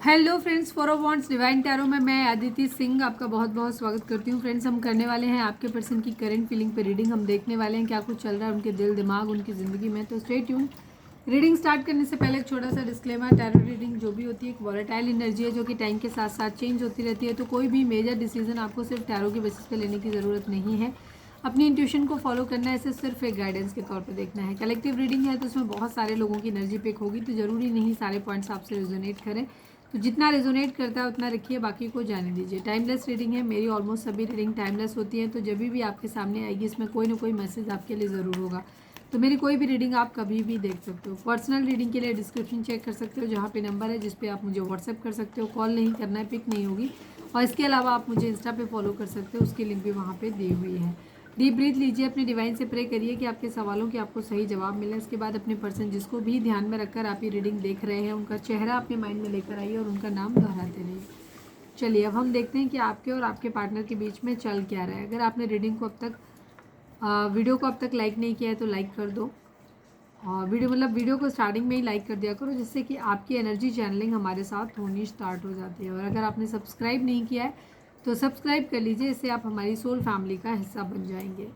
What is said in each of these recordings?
Hello friends, for of wants divine tarot में मैं अदिति सिंह आपका बहुत बहुत स्वागत करती हूँ। फ्रेंड्स, हम करने वाले हैं आपके पर्सन की करंट फीलिंग पे रीडिंग। हम देखने वाले हैं क्या कुछ चल रहा है उनके दिल दिमाग उनकी ज़िंदगी में। तो स्टे ट्यून। रीडिंग स्टार्ट करने से पहले एक छोटा सा डिस्क्लेमर, टैरो रीडिंग जो भी होती है एक वॉलेटाइल एनर्जी है जो कि टाइम के साथ साथ चेंज होती रहती है। तो कोई भी मेजर डिसीजन आपको सिर्फ टैरो के बेसिस पे लेने की ज़रूरत नहीं है। अपनी इंट्यूशन को फॉलो करना है, इसे सिर्फ एक गाइडेंस के तौर पे देखना है। कलेक्टिव रीडिंग है तो उसमें बहुत सारे लोगों की एनर्जी पिक होगी, तो ज़रूरी नहीं सारे पॉइंट्स आपसे रेजोनेट करें। तो जितना रेजोनेट करता है उतना रखिए, बाकी को जाने दीजिए। टाइमलेस रीडिंग है, मेरी ऑलमोस्ट सभी रीडिंग टाइमलेस होती है। तो जब भी आपके सामने आएगी इसमें कोई ना कोई मैसेज आपके लिए ज़रूर होगा। तो मेरी कोई भी रीडिंग आप कभी भी देख सकते हो। पर्सनल रीडिंग के लिए डिस्क्रिप्शन चेक कर सकते हो, जहाँ पे नंबर है जिस पे आप मुझे व्हाट्सएप कर सकते हो। कॉल नहीं करना है, पिक नहीं होगी। और इसके अलावा आप मुझे इंस्टा पे फॉलो कर सकते हो, उसकी लिंक भी वहाँ पे दी हुई है। डीप ब्रीथ लीजिए, अपने डिवाइन से प्रे करिए कि आपके सवालों के आपको सही जवाब मिले। इसके बाद अपने पर्सन जिसको भी ध्यान में रखकर आप ये रीडिंग देख रहे हैं उनका चेहरा अपने माइंड में लेकर आइए और उनका नाम दोहराते रहिए। चलिए अब हम देखते हैं कि आपके और आपके पार्टनर के बीच में चल क्या रहा है। अगर आपने रीडिंग को अब तक वीडियो को अब तक लाइक नहीं किया है तो लाइक कर दो। और वीडियो को स्टार्टिंग में ही लाइक कर दिया करो, जिससे कि आपकी एनर्जी चैनलिंग हमारे साथ होनी स्टार्ट हो जाती है। और अगर आपने सब्सक्राइब नहीं किया है तो सब्सक्राइब कर लीजिए, इससे आप हमारी सोल फैमिली का हिस्सा बन जाएंगे।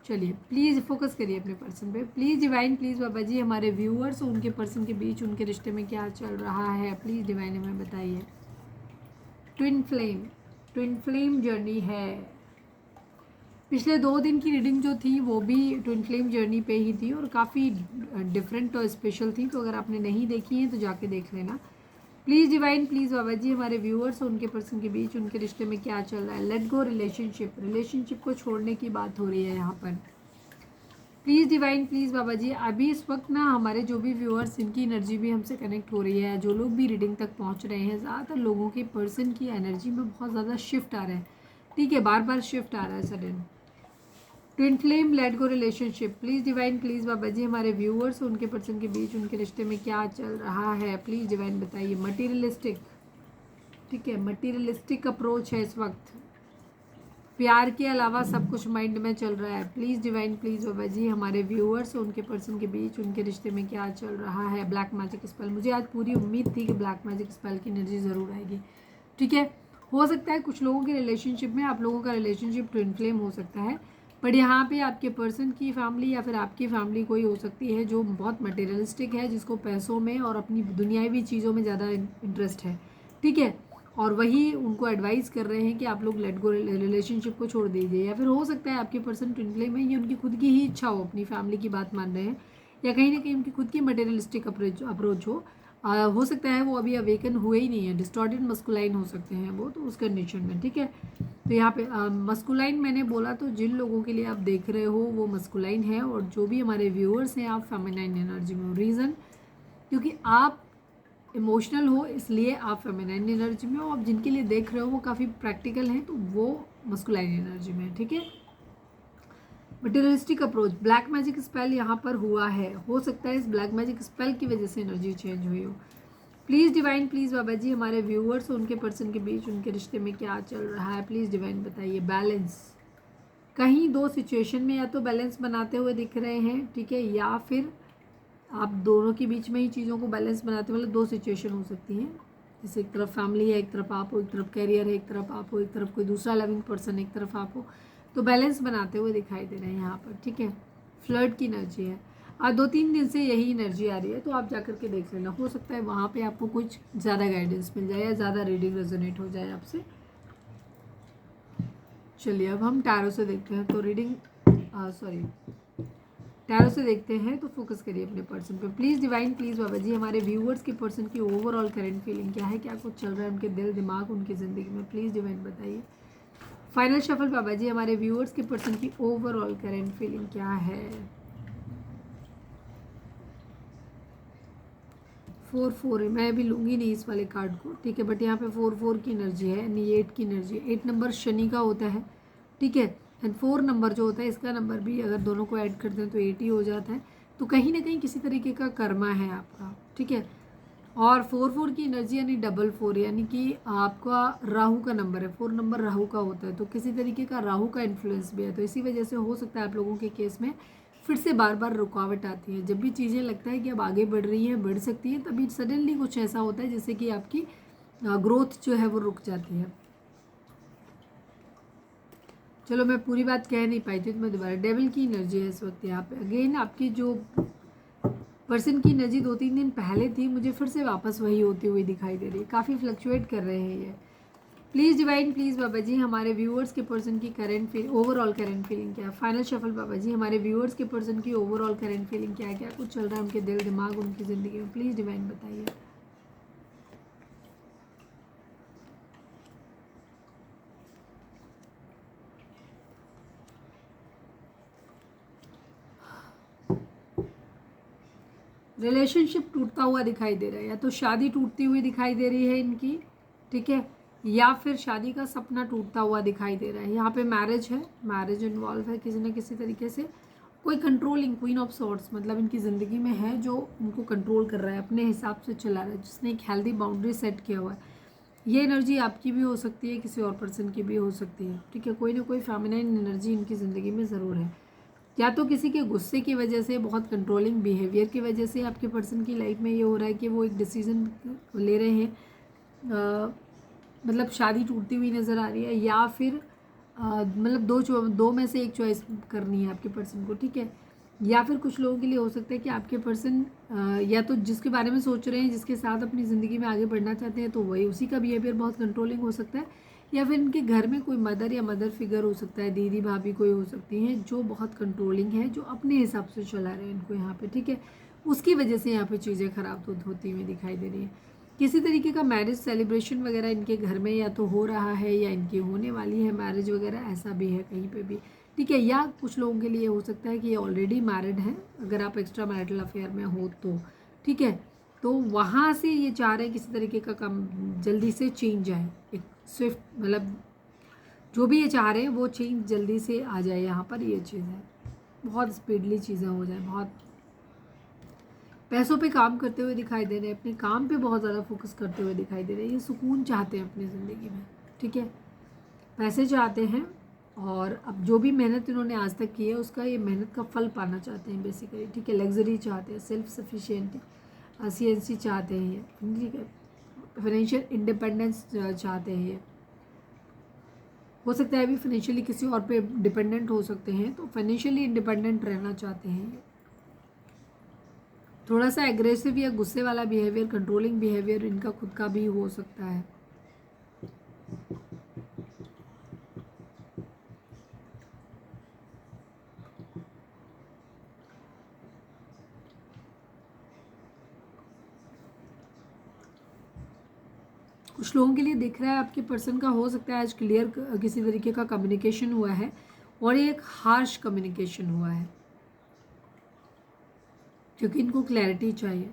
चलिए प्लीज़ फोकस करिए अपने पर्सन पे। Please divine, please Baba ji, हमारे व्यूअर्स और उनके पर्सन के बीच उनके रिश्ते में क्या चल रहा है, प्लीज़ डिवाइन हमें बताइए। ट्विन फ्लेम जर्नी है। पिछले 2 दिन की रीडिंग जो थी वो भी ट्विन फ्लेम जर्नी पे ही थी और काफ़ी डिफरेंट और स्पेशल थी। तो अगर आपने नहीं देखी है तो जाके देख लेना। Please divine, please Baba ji, हमारे व्यूअर्स और उनके पर्सन के बीच उनके रिश्ते में क्या चल रहा है। लेट गो रिलेशनशिप को छोड़ने की बात हो रही है यहाँ पर। प्लीज़ डिवाइन, प्लीज़ बाबा जी, अभी इस वक्त ना हमारे जो भी व्यूअर्स इनकी एनर्जी भी हमसे कनेक्ट हो रही है, जो लोग भी रीडिंग तक पहुंच रहे हैं, ज़्यादातर लोगों के पर्सन की एनर्जी में बहुत ज़्यादा शिफ्ट आ रहा है। ठीक है, बार बार शिफ्ट आ रहा है sudden. Twin flame let go relationship, please divine, please Baba ji, हमारे व्यूअर्स और उनके पर्सन के बीच उनके रिश्ते में क्या चल रहा है, प्लीज़ डिवाइन बताइए। मटीरियलिस्टिक, ठीक है, मटीरियलिस्टिक अप्रोच है इस वक्त। प्यार के अलावा सब कुछ माइंड में चल रहा है। Please divine, please Baba ji, हमारे व्यूअर्स और उनके पर्सन के बीच उनके रिश्ते में क्या चल रहा है। ब्लैक मैजिक स्पेल, मुझे आज पूरी उम्मीद थी कि ब्लैक मैजिक स्पेल की एनर्जी ज़रूर आएगी। ठीक है, हो सकता है कुछ लोगों के रिलेशनशिप में आप लोगों का रिलेशनशिप ट्विन फ्लेम हो सकता है, बट यहाँ पे आपके पर्सन की फैमिली या फिर आपकी फैमिली कोई हो सकती है जो बहुत मटेरियलिस्टिक है, जिसको पैसों में और अपनी दुनियावी चीज़ों में ज़्यादा इंटरेस्ट है। ठीक है, और वही उनको एडवाइस कर रहे हैं कि आप लोग लेट गो रिलेशनशिप को छोड़ दीजिए। या फिर हो सकता है आपके पर्सन ट्विन फ्लेम में ये उनकी खुद की ही इच्छा हो, अपनी फैमिली की बात मान रहे हैं, या कहीं ना कहीं उनकी खुद की मटेरियलिस्टिक अप्रोच हो सकता है वो अभी अवेकन हुए ही नहीं है, डिस्टॉर्टेड मस्कुलाइन हो सकते हैं वो, तो उस कंडीशन में। ठीक है, तो यहाँ पे मस्कुलाइन मैंने बोला, तो जिन लोगों के लिए आप देख रहे हो वो मस्कुलाइन है, और जो भी हमारे व्यूअर्स हैं आप फेमिनाइन एनर्जी में हो। रीज़न क्योंकि आप इमोशनल हो इसलिए आप फेमिनाइन एनर्जी में हो। आप जिनके लिए देख रहे हो वो काफ़ी प्रैक्टिकल हैं तो वो मस्कुलाइन एनर्जी में है। ठीक है, materialistic approach, black magic spell यहाँ पर हुआ है। हो सकता है इस ब्लैक मैजिक स्पेल की वजह से एनर्जी चेंज हुई हो। Please divine, please Baba ji, हमारे व्यूअर्स और उनके पर्सन के बीच उनके रिश्ते में क्या चल रहा है, प्लीज़ डिवाइन बताइए। बैलेंस, कहीं 2 सिचुएशन में या तो बैलेंस बनाते हुए दिख रहे हैं, ठीक है, या फिर आप दोनों के बीच में ही चीज़ों को बैलेंस बनाते, मतलब 2 सिचुएशन हो सकती हैं। जैसे एक तरफ फैमिली है, एक तरफ आप हो, एक तरफ करियर है, एक तरफ आप हो, एक तरफ कोई दूसरा लविंग पर्सन, एक तरफ आप हो, तो बैलेंस बनाते हुए दिखाई दे रहे हैं यहाँ पर। ठीक है, फ्लर्ट की एनर्जी है। आज 2-3 दिन से यही एनर्जी आ रही है, तो आप जाकर के देख लेना, हो सकता है वहाँ पे आपको कुछ ज़्यादा गाइडेंस मिल जाए या ज़्यादा रीडिंग रेजोनेट हो जाए आपसे। चलिए अब हम टैरो से देखते हैं। तो टैरो से देखते हैं, तो फोकस करिए अपने पर्सन पे। Please divine, please Baba ji, हमारे व्यूअर्स के पर्सन की ओवरऑल करंट फीलिंग क्या है, क्या कुछ चल रहा है उनके दिल दिमाग उनकी ज़िंदगी में, प्लीज़ डिवाइन बताइए। फाइनल शफल बाबा जी, हमारे व्यूअर्स के पर्सन की ओवरऑल करंट फीलिंग क्या है। 4-4 है, मैं अभी लूँगी नहीं इस वाले कार्ड को, ठीक है, बट यहाँ पे 4-4 की एनर्जी है, यानी 8 की एनर्जी है। 8 नंबर शनि का होता है, ठीक है, एंड 4 नंबर जो होता है इसका नंबर भी अगर दोनों को ऐड करते हैं तो 8 ही हो जाता है। तो कहीं ना कहीं किसी तरीके का कर्मा है आपका। ठीक है, और 4-4 की एनर्जी यानी 4-4, यानी कि आपका राहु का नंबर है। 4 नंबर राहु का होता है, तो किसी तरीके का राहु का इन्फ्लुएंस भी है। तो इसी वजह से हो सकता है आप लोगों के केस में फिर से बार बार रुकावट आती है। जब भी चीज़ें लगता है कि अब आगे बढ़ रही हैं, बढ़ सकती हैं, तभी सडनली कुछ ऐसा होता है जिससे कि आपकी ग्रोथ जो है वो रुक जाती है। चलो मैं पूरी बात कह नहीं पाई थी तो मैं दोबारा, डेविल की एनर्जी है इस वक्त यहाँ पे। अगेन आपकी जो पर्सन की एनर्जी 2-3 दिन पहले थी, मुझे फिर से वापस वही होती हुई दिखाई दे रही है। काफ़ी फ्लक्चुएट कर रहे हैं ये। Please divine, please Baba ji हमारे व्यूअर्स के पर्सन की current feeling, overall current feeling क्या है। फाइनल शफल बाबा जी, हमारे व्यूअर्स के पर्सन की ओवरऑल करंट फीलिंग क्या है, क्या कुछ चल रहा है उनके दिल दिमाग उनकी ज़िंदगी में, प्लीज़ डिवाइन बताइए। रिलेशनशिप टूटता हुआ दिखाई दे रहा है, या तो शादी टूटती हुई दिखाई दे रही है इनकी, ठीक है, या फिर शादी का सपना टूटता हुआ दिखाई दे रहा है। यहाँ पे मैरिज है, मैरिज इन्वॉल्व है किसी न किसी तरीके से। कोई कंट्रोलिंग क्वीन ऑफ सॉर्ट्स मतलब इनकी ज़िंदगी में है, जो उनको कंट्रोल कर रहा है, अपने हिसाब से चला रहा है, जिसने एक हेल्दी बाउंड्री सेट किया हुआ है। ये एनर्जी आपकी भी हो सकती है, किसी और पर्सन की भी हो सकती है, ठीक है। कोई ना कोई फेमिनाइन एनर्जी इनकी ज़िंदगी में ज़रूर है, या तो किसी के गुस्से की वजह से, बहुत कंट्रोलिंग बिहेवियर की वजह से आपके पर्सन की लाइफ में ये हो रहा है कि वो एक डिसीजन ले रहे हैं, मतलब शादी टूटती हुई नज़र आ रही है, या फिर मतलब दो में से एक चॉइस करनी है आपके पर्सन को, ठीक है। या फिर कुछ लोगों के लिए हो सकता है कि आपके पर्सन या तो जिसके बारे में सोच रहे हैं, जिसके साथ अपनी ज़िंदगी में आगे बढ़ना चाहते हैं, तो वही उसी का बिहेवियर बहुत कंट्रोलिंग हो सकता है, या फिर इनके घर में कोई मदर या मदर फिगर हो सकता है, दीदी भाभी कोई हो सकती हैं जो बहुत कंट्रोलिंग है, जो अपने हिसाब से चला रहे हैं इनको यहाँ पे, ठीक है। उसकी वजह से यहाँ पे चीज़ें ख़राब होती हुई दिखाई दे रही हैं। किसी तरीके का मैरिज सेलिब्रेशन वगैरह इनके घर में या तो हो रहा है, या इनकी होने वाली है मैरिज वगैरह, ऐसा भी है कहीं पे भी, ठीक है। या कुछ लोगों के लिए हो सकता है कि ये ऑलरेडी मैरिड हैं, अगर आप एक्स्ट्रा मैरिटल अफेयर में हो तो, ठीक है। तो वहाँ से ये चाह रहे हैं किसी तरीके का कम जल्दी से चेंज आए, एक स्विफ्ट मतलब जो भी ये चाह रहे हैं वो चेंज जल्दी से आ जाए। यहाँ पर ये चीज़ है, बहुत स्पीडली चीज़ें हो जाए, बहुत पैसों पे काम करते हुए दिखाई दे रहे हैं, अपने काम पे बहुत ज़्यादा फोकस करते हुए दिखाई दे रहे हैं। ये सुकून चाहते हैं अपनी ज़िंदगी में, ठीक है, पैसे चाहते हैं, और अब जो भी मेहनत इन्होंने आज तक की है उसका ये मेहनत का फल पाना चाहते हैं बेसिकली, ठीक है। लग्जरी चाहते हैं, सेल्फ सफिशिएंट CNC चाहते हैं ये, ठीक है। फाइनेंशियल इंडिपेंडेंस चाहते हैं ये, हो सकता है अभी फाइनेंशियली किसी और पे डिपेंडेंट हो सकते हैं, तो फाइनेंशियली इंडिपेंडेंट रहना चाहते हैं ये। थोड़ा सा एग्रेसिव या गुस्से वाला बिहेवियर, कंट्रोलिंग बिहेवियर इनका खुद का भी हो सकता है। कुछ लोगों के लिए दिख रहा है आपके पर्सन का हो सकता है आज क्लियर किसी तरीके का कम्युनिकेशन हुआ है, और ये एक हार्श कम्युनिकेशन हुआ है, क्योंकि इनको क्लैरिटी चाहिए।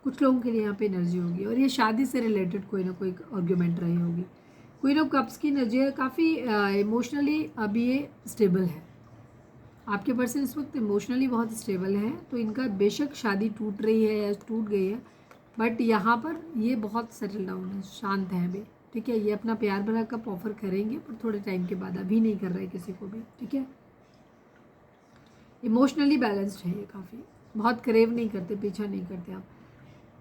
कुछ लोगों के लिए यहाँ पे एनर्जी होगी, और ये शादी से रिलेटेड कोई ना कोई आर्ग्यूमेंट रही होगी। क्वीन ऑफ कप्स की एनर्जी है, काफ़ी इमोशनली अभी ये स्टेबल है। आपके पर्सन इस वक्त इमोशनली बहुत स्टेबल है, तो इनका बेशक शादी टूट रही है या टूट गई है, बट यहाँ पर ये बहुत सेटल डाउन है, शांत है अभी, ठीक है। ये अपना प्यार भरा कप ऑफर करेंगे, पर थोड़े टाइम के बाद, अभी नहीं कर रहे किसी को भी, ठीक है। इमोशनली बैलेंस्ड है ये, काफ़ी बहुत क्रेव नहीं करते, पीछा नहीं करते आप।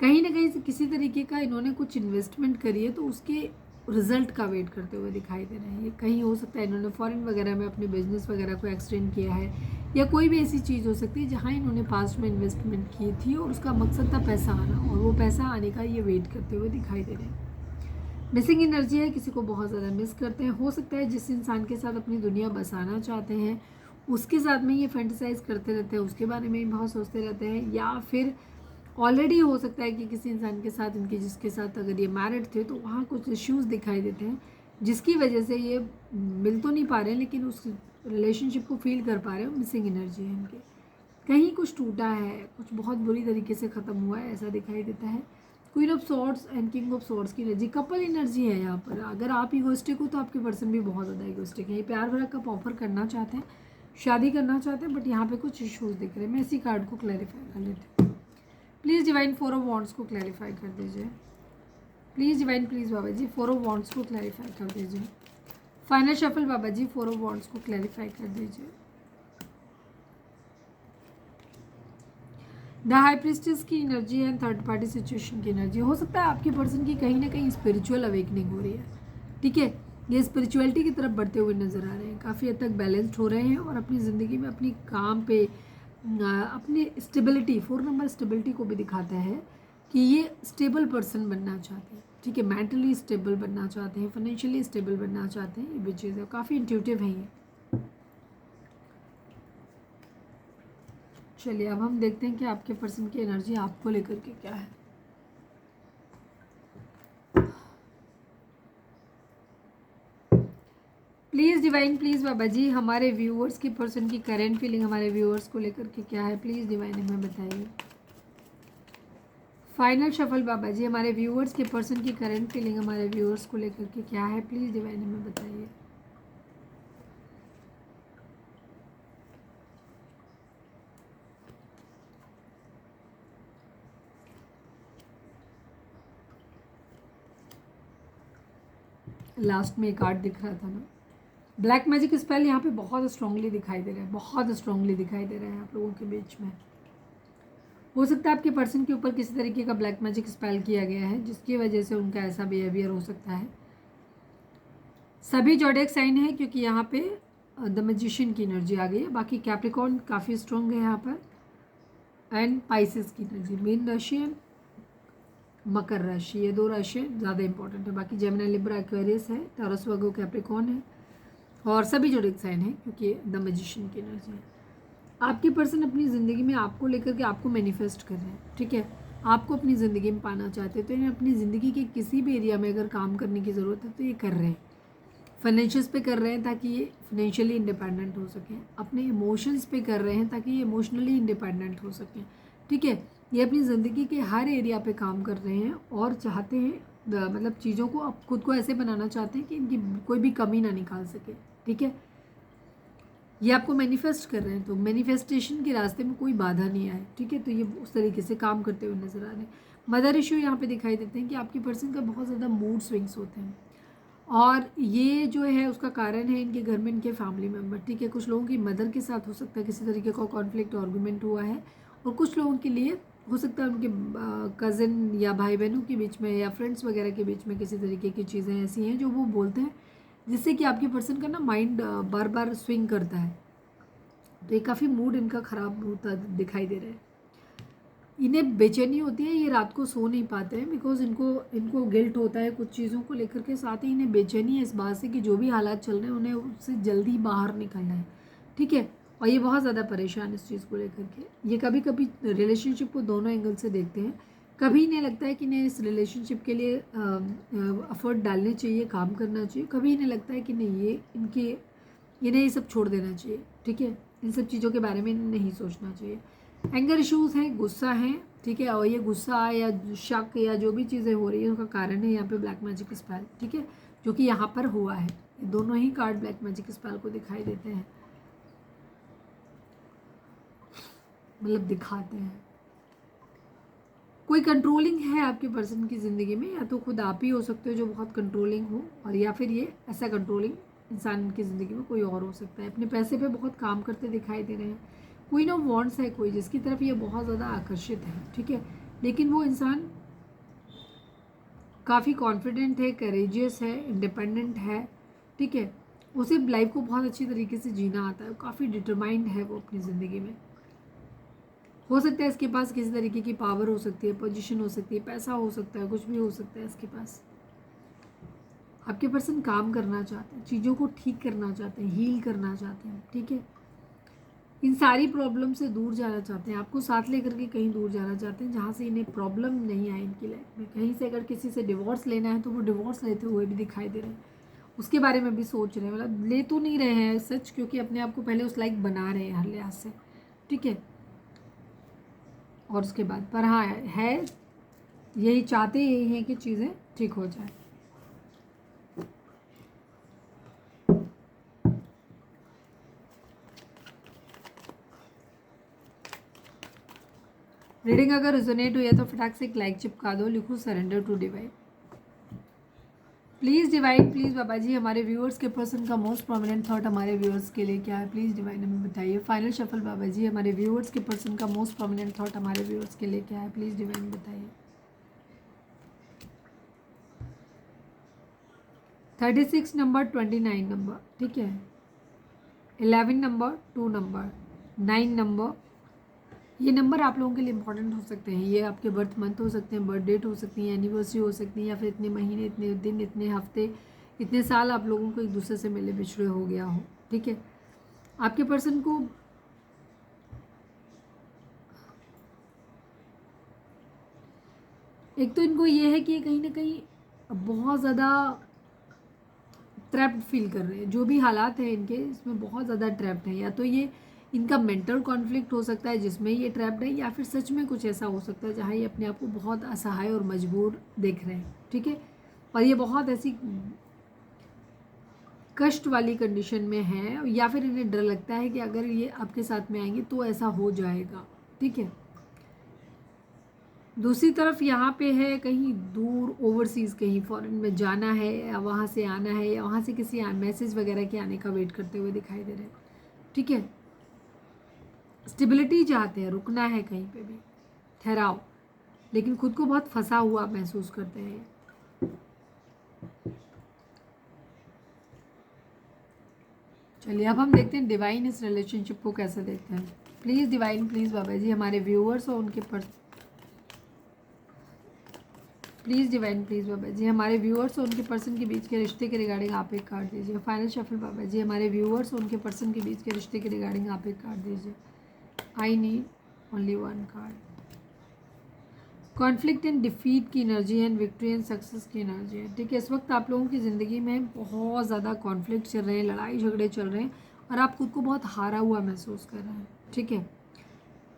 कहीं ना कहीं से किसी तरीके का इन्होंने कुछ इन्वेस्टमेंट करी है, तो उसके रिजल्ट का वेट करते हुए दिखाई दे रहे हैं। ये कहीं हो सकता है इन्होंने फॉरेन वगैरह में अपने बिजनेस वगैरह को एक्सटेंड किया है, या कोई भी ऐसी चीज़ हो सकती है जहाँ इन्होंने पास्ट में इन्वेस्टमेंट की थी, और उसका मकसद था पैसा आना, और वो पैसा आने का ये वेट करते हुए दिखाई दे रहे हैं। मिसिंग एनर्जी है, किसी को बहुत ज़्यादा मिस करते हैं। हो सकता है जिस इंसान के साथ अपनी दुनिया बसाना चाहते हैं उसके साथ में ये फैंटिसाइज करते रहते हैं, उसके बारे में बहुत सोचते रहते हैं, या फिर ऑलरेडी हो सकता है कि किसी इंसान के साथ इनके, जिसके साथ अगर ये मैरिड थे तो वहाँ कुछ इश्यूज़ दिखाई देते हैं, जिसकी वजह से ये मिल तो नहीं पा रहे हैं, लेकिन उस रिलेशनशिप को फील कर पा रहे हो। मिसिंग एनर्जी है इनके, कहीं कुछ टूटा है, कुछ बहुत बुरी तरीके से ख़त्म हुआ है, ऐसा दिखाई देता है। Queen of swords and king of swords की एनर्जी, कपल एनर्जी है यहाँ पर। अगर आप इगोइस्टिक हो तो आपके पर्सन भी बहुत ज़्यादा इगोइस्टिक है। ये प्यार भरा कप ऑफर करना चाहते हैं, शादी करना चाहते हैं, बट यहाँ पे कुछ इश्यूज़ दिख रहे हैं। मैं इसी कार्ड को क्लैरिफाई कर लेती हूँ। प्लीज़ डिवाइन 4 ऑफ वॉन्ड्स को क्लैरिफाई कर दीजिए। Please divine, please Baba ji 4 of wands को क्लैरिफाई कर दीजिए। Final shuffle Baba ji 4 of wands को क्लैरिफाई कर दीजिए। द हाई प्रिस्टेस की एनर्जी है, थर्ड पार्टी सिचुएशन की एनर्जी। हो सकता है आपके पर्सन की कहीं ना कहीं स्पिरिचुअल अवेकनिंग हो रही है, ठीक है। ये स्पिरिचुअलिटी की तरफ बढ़ते हुए नज़र आ रहे हैं, काफ़ी हद तक बैलेंस्ड हो रहे हैं और अपनी ज़िंदगी में अपनी काम पे अपनी स्टेबिलिटी, 4 नंबर स्टेबिलिटी को भी दिखाता है कि ये स्टेबल पर्सन बनना चाहते हैं, ठीक है। मेंटली स्टेबल बनना चाहते हैं, फाइनेंशियली स्टेबल बनना चाहते हैं, ये भी चीज़ है। काफ़ी इंट्यूटिव है ये। चलिए अब हम देखते हैं कि आपके पर्सन की एनर्जी आपको लेकर के क्या है। Please divine, please Baba ji, हमारे व्यूअर्स की पर्सन की करेंट फीलिंग हमारे व्यूअर्स को लेकर के क्या है, प्लीज़ डिवाइन हमें बताइए। फाइनल शफल बाबा जी, हमारे व्यूअर्स के पर्सन की करेंट फीलिंग हमारे व्यूअर्स को लेकर के क्या है, प्लीज़ डिवाइन हमें बताइए। लास्ट में एक कार्ड दिख रहा था ना, ब्लैक मैजिक स्पेल यहाँ पे बहुत स्ट्रांगली दिखाई दे रहा है, बहुत स्ट्रांगली दिखाई दे रहा है आप लोगों के बीच में। हो सकता है आपके पर्सन के ऊपर किसी तरीके का ब्लैक मैजिक स्पेल किया गया है, जिसकी वजह से उनका ऐसा बिहेवियर हो सकता है। सभी जोडिएक साइन है क्योंकि यहाँ पे द मैजिशियन की एनर्जी आ गई है। बाकी कैप्रिकॉर्न काफ़ी स्ट्रॉन्ग है यहाँ पर, एंड पाइसेस की एनर्जी, मीन राशि एंड मकर राशि, ये 2 राशि ज़्यादा इंपॉर्टेंट है। बाकी जेमिनी, लिब्रा, एक्वेरियस है, टॉरस, वर्गो, कैप्रिकॉर्न है और सभी जोडिएक साइन है क्योंकि द मैजिशियन की एनर्जी है। आपके पर्सन अपनी ज़िंदगी में आपको लेकर के आपको मैनिफेस्ट कर रहे हैं, ठीक है। आपको अपनी ज़िंदगी में पाना चाहते हैं, तो इन्हें अपनी ज़िंदगी के किसी भी एरिया में अगर काम करने की ज़रूरत है तो ये कर रहे हैं। फाइनेंशियल्स पे कर रहे हैं ताकि ये फाइनेंशियली इंडिपेंडेंट हो सकें, अपने इमोशंस पे कर रहे हैं ताकि ये इमोशनली इंडिपेंडेंट हो सकें, ठीक है। ये अपनी ज़िंदगी के हर एरिया पे काम कर रहे हैं और चाहते हैं मतलब चीज़ों को अब खुद को ऐसे बनाना चाहते हैं कि इनकी कोई भी कमी ना निकाल सके, ठीक है। ये आपको मैनिफेस्ट कर रहे हैं, तो मैनिफेस्टेशन के रास्ते में कोई बाधा नहीं आए, ठीक है। तो ये उस तरीके से काम करते हुए नज़र आ रहे हैं। मदर इशू यहाँ पे दिखाई देते हैं कि आपकी पर्सन का बहुत ज़्यादा मूड स्विंग्स होते हैं और ये जो है उसका कारण है इनके घर में इनके फैमिली मेम्बर, ठीक है। कुछ लोगों की मदर के साथ हो सकता है किसी तरीके का कॉन्फ्लिक्ट आर्गुमेंट हुआ है और कुछ लोगों के लिए हो सकता है उनके कज़न या भाई बहनों के बीच में या फ्रेंड्स वगैरह के बीच में किसी तरीके की चीज़ें ऐसी हैं जो वो बोलते हैं जिससे कि आपके पर्सन का ना माइंड बार बार स्विंग करता है। तो ये काफ़ी मूड इनका ख़राब होता दिखाई दे रहा है। इन्हें बेचैनी होती है, ये रात को सो नहीं पाते हैं बिकॉज इनको गिल्ट होता है कुछ चीज़ों को लेकर के। साथ ही इन्हें बेचैनी है इस बात से कि जो भी हालात चल रहे हैं उन्हें उससे जल्दी बाहर निकलना है, ठीक है। और ये बहुत ज़्यादा परेशान इस चीज़ को लेकर के। ये कभी कभी रिलेशनशिप को दोनों एंगल से देखते हैं। कभी इन्हें लगता है कि इन्हें इस रिलेशनशिप के लिए एफर्ट डालने चाहिए, काम करना चाहिए। कभी इन्हें लगता है कि नहीं, इन्हें ये सब छोड़ देना चाहिए, ठीक है। इन सब चीज़ों के बारे में नहीं सोचना चाहिए। एंगर इश्यूज़ हैं, गुस्सा है, ठीक है। और ये गुस्सा या शक या जो भी चीज़ें हो रही है उसका कारण है यहाँ पे ब्लैक मैजिक स्पेल, ठीक है, जो कि यहाँ पर हुआ है। दोनों ही कार्ड ब्लैक मैजिक स्पेल को दिखाई देते हैं, मतलब दिखाते हैं। कोई कंट्रोलिंग है आपके पर्सन की ज़िंदगी में, या तो खुद आप ही हो सकते हो जो बहुत कंट्रोलिंग हो, और या फिर ये ऐसा कंट्रोलिंग इंसान की ज़िंदगी में कोई और हो सकता है। अपने पैसे पे बहुत काम करते दिखाई दे रहे हैं। क्वीन ऑफ वॉन्ड्स है कोई जिसकी तरफ ये बहुत ज़्यादा आकर्षित है, ठीक है। लेकिन वो इंसान काफ़ी कॉन्फिडेंट है, करेजियस है, इंडिपेंडेंट है, ठीक है। उसे लाइफ को बहुत अच्छी तरीके से जीना आता है, काफ़ी डिटरमाइंड है वो अपनी ज़िंदगी में। हो सकता है इसके पास किसी तरीके की पावर हो सकती है, पोजीशन हो सकती है, पैसा हो सकता है, कुछ भी हो सकता है इसके पास। आपके पर्सन काम करना चाहते हैं, चीज़ों को ठीक करना चाहते हैं, हील करना चाहते हैं, ठीक है। इन सारी प्रॉब्लम से दूर जाना चाहते हैं, आपको साथ लेकर के कहीं दूर जाना चाहते हैं जहाँ से इन्हें प्रॉब्लम नहीं आए इनकी लाइफ में। कहीं से अगर किसी से डिवोर्स लेना है तो वो डिवोर्स लेते हुए भी दिखाई दे रहे हैं, उसके बारे में भी सोच रहे हैं। मतलब ले तो नहीं रहे हैं सच, क्योंकि अपने आप को पहले उस लाइक बना रहे हैं हर लिहाज से, ठीक है। और उसके बाद पर हाँ है, यही चाहते यही हैं कि चीज़ें ठीक हो जाए। रीडिंग अगर रिजोनेट हुई है तो फटाक से एक लाइक चिपका दो, लिखो surrender to divine. Please divine, please Baba ji हमारे व्यूअर्स के पर्सन का मोस्ट प्रोमिनेंट थॉट हमारे व्यूअर्स के लिए क्या है, प्लीज़ डिवाइन हमें बताइए। फाइनल शफल बाबा जी हमारे व्यूअर्स के पर्सन का मोस्ट प्रोमिनेंट थॉट हमारे व्यूअर्स के लिए क्या है, प्लीज़ डिवाइन बताइए। 36 नंबर, 29 नंबर, ठीक है, 11 नंबर, 2 नंबर, 9 नंबर। ये नंबर आप लोगों के लिए इंपॉर्टेंट हो सकते हैं। ये आपके बर्थ मंथ हो सकते हैं, बर्थ डेट हो सकती है, एनिवर्सरी हो सकती है, या फिर इतने महीने, इतने दिन, इतने हफ्ते, इतने साल आप लोगों को एक दूसरे से मिले बिछड़े हो गया हो, ठीक है। आपके पर्सन को एक तो इनको ये है कि ये कहीं ना कहीं बहुत ज़्यादा ट्रैप्ड फील कर रहे हैं। जो भी हालात हैं इनके, इसमें बहुत ज़्यादा ट्रैप्ड है। या तो ये इनका मेंटल कॉन्फ्लिक्ट हो सकता है जिसमें ये ट्रैप्ड है, या फिर सच में कुछ ऐसा हो सकता है जहाँ ये अपने आप को बहुत असहाय और मजबूर देख रहे हैं, ठीक है। और ये बहुत ऐसी कष्ट वाली कंडीशन में है, या फिर इन्हें डर लगता है कि अगर ये आपके साथ में आएंगे तो ऐसा हो जाएगा, ठीक है। दूसरी तरफ यहाँ पे है कहीं दूर ओवरसीज़, कहीं फॉरेन में जाना है, या वहाँ से आना है, या वहाँ से किसी मैसेज वगैरह के आने का वेट करते हुए दिखाई दे रहे हैं, ठीक है। स्टेबिलिटी चाहते हैं, रुकना है कहीं पे भी, ठहराव, लेकिन खुद को बहुत फंसा हुआ महसूस करते हैं। चलिए अब हम देखते हैं डिवाइन इस रिलेशनशिप को कैसे देखते हैं। Please divine, please Baba ji हमारे व्यूअर्स और उनके please divine, please Baba ji हमारे व्यूअर्स और उनके पर्सन के बीच के रिश्ते के रिगार्डिंग आप एक कार्ड दीजिए। फाइनल शफल बाबा जी हमारे व्यूअर्स और उनके पर्सन के बीच के रिश्ते के रिगार्डिंग आप एक कार्ड दीजिए। I need only one card. Conflict and defeat की energy and victory and success की एनर्जी है, ठीक है। इस वक्त आप लोगों की ज़िंदगी में बहुत ज़्यादा कॉन्फ्लिक्ट चल रहे हैं, लड़ाई झगड़े चल रहे हैं, और आप खुद को बहुत हारा हुआ महसूस कर रहे हैं, ठीक है।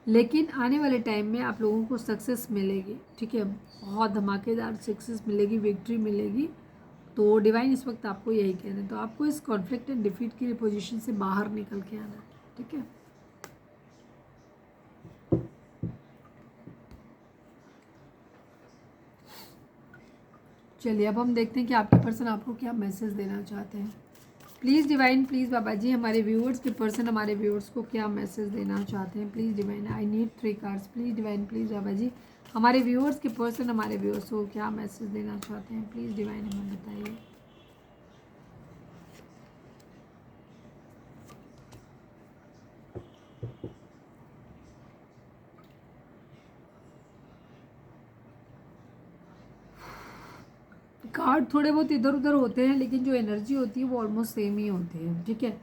लेकिन आने वाले टाइम में आप लोगों को सक्सेस मिलेगी, ठीक है, बहुत धमाकेदार सक्सेस मिलेगी, विक्ट्री मिलेगी। तो डिवाइन इस वक्त आपको यही कह रहे हैं। तो आपको इस कॉन्फ्लिक्ट एंड डिफीट की पोजीशन से बाहर निकल के आना है, ठीक है। चलिए अब हम देखते हैं कि आपके पर्सन आपको क्या मैसेज देना चाहते हैं। Please divine, please Baba ji हमारे व्यूअर्स के पर्सन हमारे व्यूअर्स को क्या मैसेज देना चाहते हैं। Please divine, I need 3 cards. Please divine, please Baba ji हमारे व्यूअर्स के पर्सन हमारे व्यूअर्स को क्या मैसेज देना चाहते हैं। प्लीज़ डिवाइन हमें बताइए। कार्ड थोड़े बहुत इधर उधर होते हैं, लेकिन जो एनर्जी होती है वो ऑलमोस्ट सेम ही होती है, ठीक है।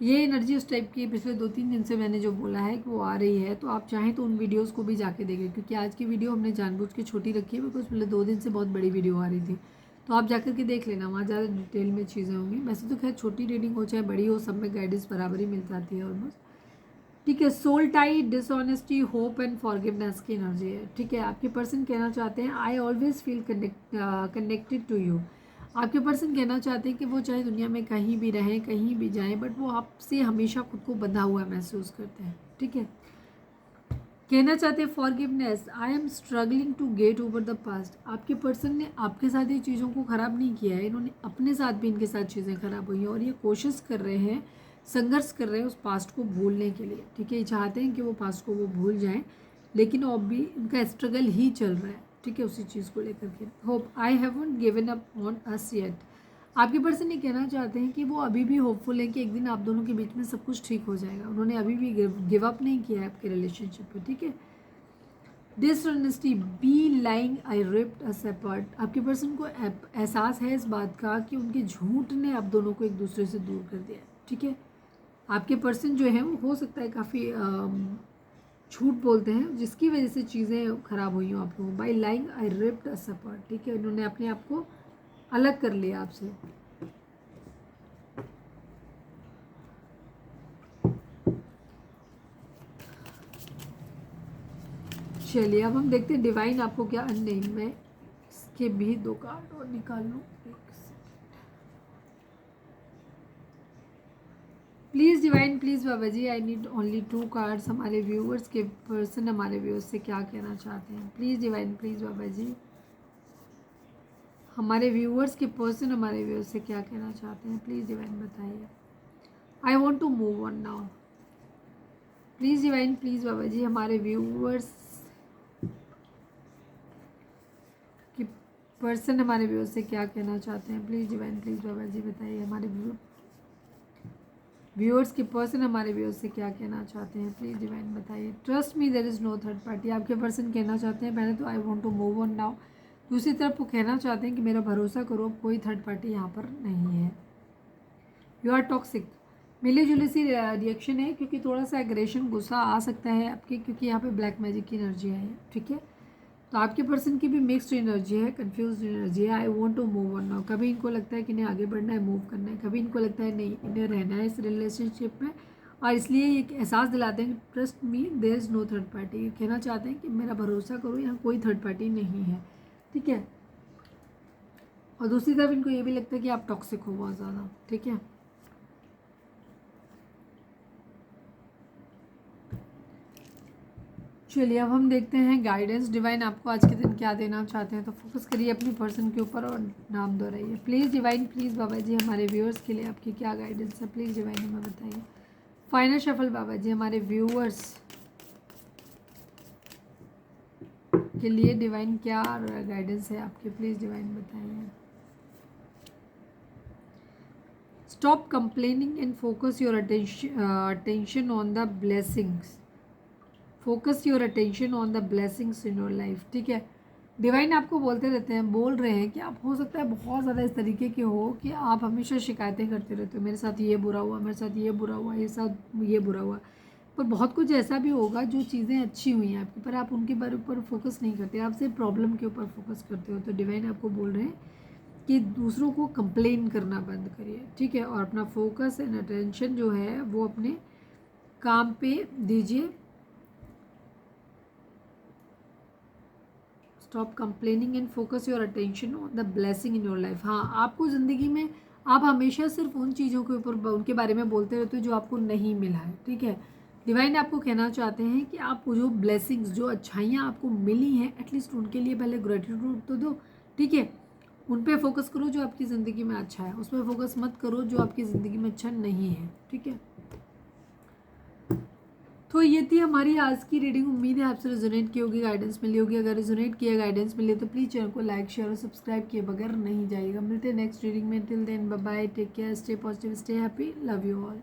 ये एनर्जी उस टाइप की पिछले 2-3 दिन से मैंने जो बोला है कि वो आ रही है। तो आप चाहें तो उन वीडियोस को भी जाके देखें, क्योंकि आज की वीडियो हमने जानबूझ के छोटी रखी है, बिकॉज पिछले 2 दिन से बहुत बड़ी वीडियो आ रही थी। तो आप जाकर के देख लेना, वहाँ ज़्यादा डिटेल में चीज़ें होंगी। वैसे तो खैर छोटी रीडिंग हो चाहे बड़ी हो, सब में गाइडेंस बराबर ही मिल जाती है ऑलमोस्ट, ठीक है। Soul tie, dishonesty, hope and forgiveness की एनर्जी है, ठीक है। आपके पर्सन कहना चाहते हैं I always feel connected to you. आपके पर्सन कहना चाहते हैं कि वो चाहे दुनिया में कहीं भी रहें, कहीं भी जाएं, बट वो आपसे हमेशा खुद को बंधा हुआ महसूस करते हैं, ठीक है। कहना चाहते हैं forgiveness, I am struggling to get over the past. आपके पर्सन ने आपके साथ ये चीज़ों को ख़राब नहीं किया है, इन्होंने अपने साथ भी इनके साथ चीज़ें ख़राब हुई हैं, और ये कोशिश कर रहे हैं, संघर्ष कर रहे हैं उस पास्ट को भूलने के लिए, ठीक है। ये चाहते हैं कि वो पास्ट को वो भूल जाएं, लेकिन अब भी इनका स्ट्रगल ही चल रहा है, ठीक है, उसी चीज़ को लेकर के। Hope, I haven't given up on us yet. आपके पर्सन ये कहना चाहते हैं कि वो अभी भी होपफुल है कि एक दिन आप दोनों के बीच में सब कुछ ठीक हो जाएगा। उन्होंने अभी भी गिव अप नहीं किया है आपके रिलेशनशिप पे, ठीक है। डिसऑनेस्टी, बी लाइंग, आई रिप्ड अस अपार्ट। आपके पर्सन को एहसास है इस बात का कि उनके झूठ ने आप दोनों को एक दूसरे से दूर कर दिया है, ठीक है। आपके पर्सन जो है वो हो सकता है काफ़ी झूठ बोलते हैं, जिसकी वजह से चीज़ें खराब हुई हों आप लोगों। By lying I ripped us apart, ठीक है। उन्होंने अपने आप को अलग कर लिया आपसे। चलिए अब हम देखते हैं डिवाइन आपको क्या, नहीं मैं इसके भी 2 कार्ड और निकाल लूँ, please divine, please Baba ji I need only 2 cards. हमारे व्यूअर्स के पर्सन हमारे व्यूअर्स से क्या कहना चाहते हैं। Please divine, please Baba ji हमारे व्यूअर्स के पर्सन हमारे व्यूअर्स से क्या कहना चाहते हैं, प्लीज़ डिवाइन बताइए। I want to move on now, please divine, please Baba ji हमारे व्यूअर्स के पर्सन हमारे व्यूअर्स से क्या कहना चाहते हैं, प्लीज़ डिवाइन, प्लीज़ बाबा जी बताइए। हमारे व्यूअर्स के पर्सन हमारे व्यूअर्स से क्या कहना चाहते हैं, प्लीज़ डिवाइन बताइए। Trust me there is no third party, आपके पर्सन कहना चाहते हैं पहले तो I want to move on now, दूसरी तरफ वो कहना चाहते हैं कि मेरा भरोसा करो, अब कोई थर्ड पार्टी यहाँ पर नहीं है। यू आर टॉक्सिक, मिली जुली सी रिएक्शन है, क्योंकि थोड़ा सा एग्रेशन गुस्सा आ सकता है आपके, क्योंकि यहाँ पे ब्लैक मैजिक की एनर्जी है, ठीक है। तो आपके पर्सन की भी मिक्स्ड एनर्जी है, कंफ्यूज एनर्जी है। I want to move on now, कभी इनको लगता है कि इन्हें आगे बढ़ना है, मूव करना है, कभी इनको लगता है नहीं इन्हें रहना है इस रिलेशनशिप में, और इसलिए ये एहसास दिलाते हैं कि trust me there is no third party, कहना चाहते हैं कि मेरा भरोसा करो, यहाँ कोई थर्ड पार्टी नहीं है, ठीक है। और दूसरी तरफ इनको ये भी लगता है कि आप टॉक्सिक हो बहुत ज़्यादा, ठीक है। चलिए अब हम देखते हैं गाइडेंस डिवाइन आपको आज के दिन क्या देना चाहते हैं। तो फोकस करिए अपनी पर्सन के ऊपर और नाम दोहराइए। Please divine, please Baba ji हमारे व्यूअर्स के लिए आपकी क्या गाइडेंस है, प्लीज़ डिवाइन हमें बताइए। फाइनल शफल बाबा जी हमारे व्यूअर्स के लिए डिवाइन क्या गाइडेंस है आपकी, प्लीज़ डिवाइन बताइए। Stop complaining and focus your attention on the blessings, focus your attention on the blessings in your life, ठीक है। डिवाइन आपको बोलते रहते हैं, बोल रहे हैं कि आप हो सकता है बहुत ज़्यादा इस तरीके के हो कि आप हमेशा शिकायतें करते रहते हो, मेरे साथ ये बुरा हुआ, मेरे साथ ये बुरा हुआ, ये साथ ये बुरा हुआ, पर बहुत कुछ ऐसा भी होगा जो चीज़ें अच्छी हुई हैं आपकी, पर आप उनके बारे ऊपर फोकस नहीं करते, आप सिर्फ प्रॉब्लम के ऊपर फोकस करते हो। तो डिवाइन आपको बोल रहे हैं कि दूसरों को कंप्लेन करना बंद करिए, ठीक है, और अपना फोकस एंड अटेंशन जो है वो अपने काम पे दीजिए। Stop complaining and focus your attention on the blessing in your life. हाँ, आपको ज़िंदगी में आप हमेशा सिर्फ उन चीज़ों के ऊपर उनके बारे में बोलते रहते हो जो आपको नहीं मिला है, ठीक है। डिवाइन आपको कहना चाहते हैं कि आप जो ब्लेसिंग्स, जो अच्छाइयाँ आपको मिली हैं, एटलीस्ट उनके लिए पहले ग्रेटिट्यूड तो दो, ठीक है। उन पे फोकस करो जो आपकी ज़िंदगी में अच्छा है, उस पर फोकस मत करो जो आपकी ज़िंदगी में अच्छा नहीं है, ठीक है। तो ये थी हमारी आज की रीडिंग। उम्मीद है आपसे रेजोनेट की होगी, गाइडेंस मिली होगी। अगर रेजोनेट किया, गाइडेंस मिली तो प्लीज़ चैनल को लाइक, शेयर और सब्सक्राइब किए बगैर नहीं जाइएगा। मिलते हैं नेक्स्ट रीडिंग में। Till then bye bye, take care, stay positive, stay happy, love you all.